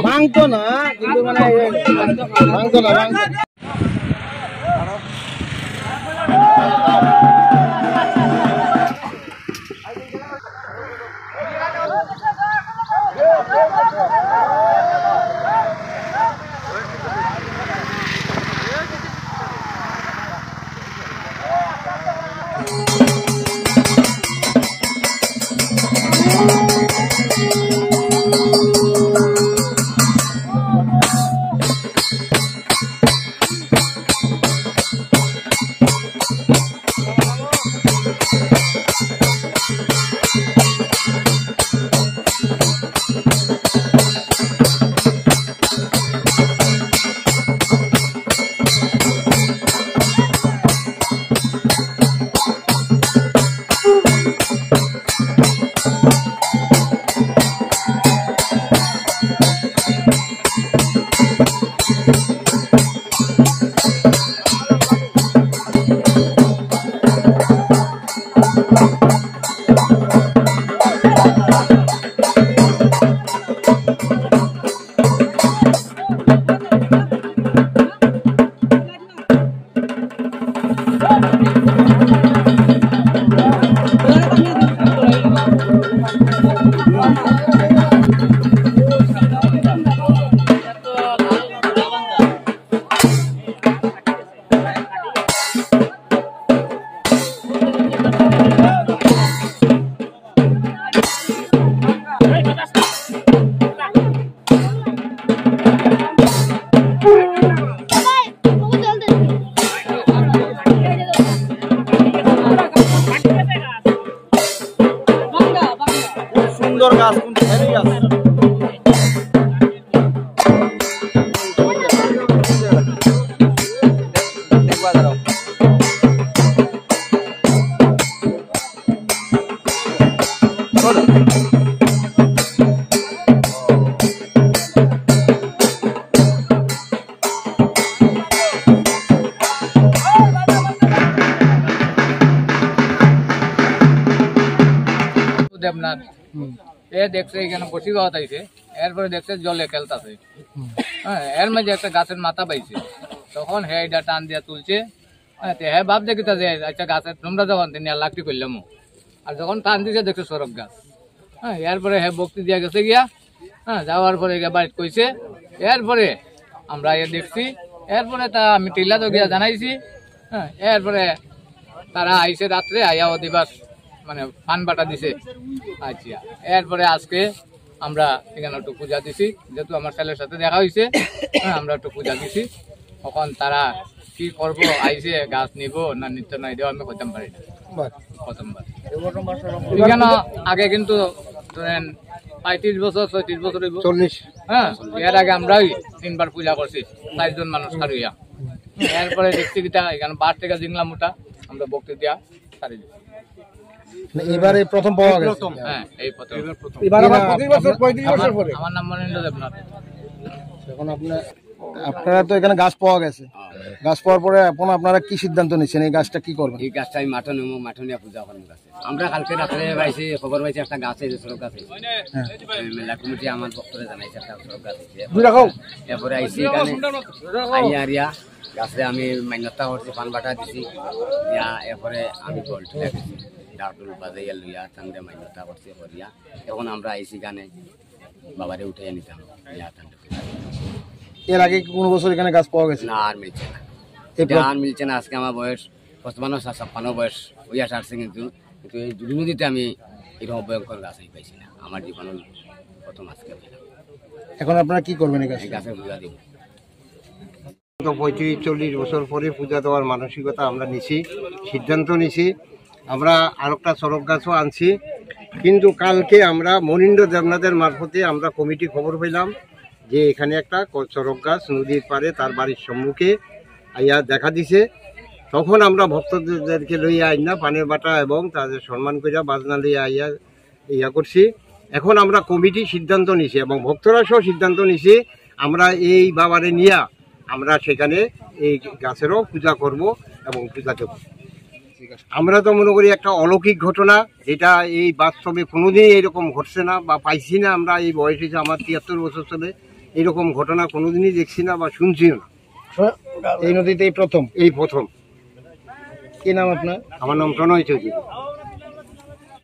ভাঙতো না কিন্তু মানে ভাঙতো না সুন্দর গাছ কিন্তু হেভি গাছ দেবনাথ এ দেখছে এখানে বসি গাওয়া তাইছে এরপরে দেখছে জলে খেলতেছে হ্যাঁ এর মাঝে একটা গাছের মাথা পাইছে তখন হে এটা টান দিয়া তুলছে হ্যাঁ ভাব দেখিতা যে আচ্ছা গাছের তোমরা যখন তিনি লাকড়ি করলাম আর যখন টান দিছে দেখছে সরব গাছ হ্যাঁ এরপরে হে বক্তি দিয়া গেছে গিয়া হ্যাঁ যাওয়ার পরে বাড়িতে কইছে এরপরে আমরা এ দেখছি এরপরে তা আমি টিলা তো গিয়া জানাইছি হ্যাঁ এরপরে তারা আইসে রাত্রে আয়া অধিবাস মানে ফান বাটা দিছে আচ্ছা এরপরে আজকে আমরা এখানে একটু পূজা দিছি যেহেতু আমার ছেলের সাথে দেখা হয়েছে আমরা একটু পূজা দিছি তখন তারা কি করব আইসে গাছ নিব না নিতে নাই দেওয়া আমি করতাম পারি না প্রথমবার এখানে আগে কিন্তু ধরেন 35 বছর 36 বছর 40 হ্যাঁ এর আগে আমরাই 3বার পূজা করছি 4 জন মানুষ খারুইয়া এরপরে দেখছি কিটা এখানে বার থেকে জিংলা মোটা আমরা ভক্তি দিয়া সারি দিছি এবারে প্রথম পাওয়া গেছে হ্যাঁ এই প্রথম এবারে আবার প্রতি বছর 35 বছর পরে আমার নাম মনেন্দ্র দেবনাথ এখন আপনারা তো এখানে গাছ পাওয়া গেছে গাছ পাওয়ার পরে এখন আপনারা কি সিদ্ধান্ত নিচ্ছেন এই গাছটা কি করবেন এই গাছটা আমি মাঠে নেবো মাঠে নিয়ে পূজা করবো গাছে আমরা কালকে রাত্রে পাইছি খবর পাইছি একটা গাছ আছে সড়ক গাছ আছে মেলা কমিটি আমার বক্তরে জানাইছে একটা সড়ক গাছ আছে এরপরে আইসি এখানে আইয়া গাছে আমি মান্যতা করছি পান বাটা দিছি এরপরে আমি গোল ঠিক আছে ডাকুল বাজাইয়া লইয়া তান্ডে মান্যতা করছি করিয়া এখন আমরা আইসি গানে বাবারে উঠাইয়া নিতাম এর আগে কোন বছর এখানে গাছ পাওয়া গেছে না আর মিলছে না এই আর মিলছে না। আজকে আমার বয়স 55-56 বয়স ওই আসা আসছে, কিন্তু এই জুড়ি নদীতে আমি এরকম ভয়ঙ্কর গাছ আমি পাইছি না। আমার জীবনের প্রথম আজকে পেলাম। এখন আপনারা কি করবেন এই গাছ? এই গাছের পূজা দিব। 35-40 বছর পরে পূজা দেওয়ার মানসিকতা আমরা নিছি, সিদ্ধান্ত নিছি। আমরা আর একটা চরক গাছও আনছি, কিন্তু কালকে আমরা মনীন্দ্র দেবনাথের মারফতে আমরা কমিটি খবর পেলাম যে এখানে একটা চরক গাছ নদীর পাড়ে তার বাড়ির সম্মুখে আইয়া দেখা দিছে। তখন আমরা ভক্তদেরকে লইয়া আইনা পানের বাটা এবং তাদের সম্মান করিয়া বাজনা লইয়া আইয়া ইয়া করছি। এখন আমরা কমিটি সিদ্ধান্ত নিছি এবং ভক্তরা সহ সিদ্ধান্ত নিছি আমরা এই বাবারে নিয়া আমরা সেখানে এই গাছেরও পূজা করব এবং পূজা দেব। আমরা তো মনে করি একটা অলৌকিক ঘটনা, যেটা এই বাস্তবে কোনোদিনই এরকম ঘটছে না বা পাইছি না। আমরা এই বয়স হিসেবে আমার 73 বছর চলে, এরকম ঘটনা কোনোদিনই দেখছি না বা শুনছিও না। এই নদীতে এই প্রথম। এই প্রথম। কি নাম আপনার? আমার নাম প্রণয় চৌধুরী।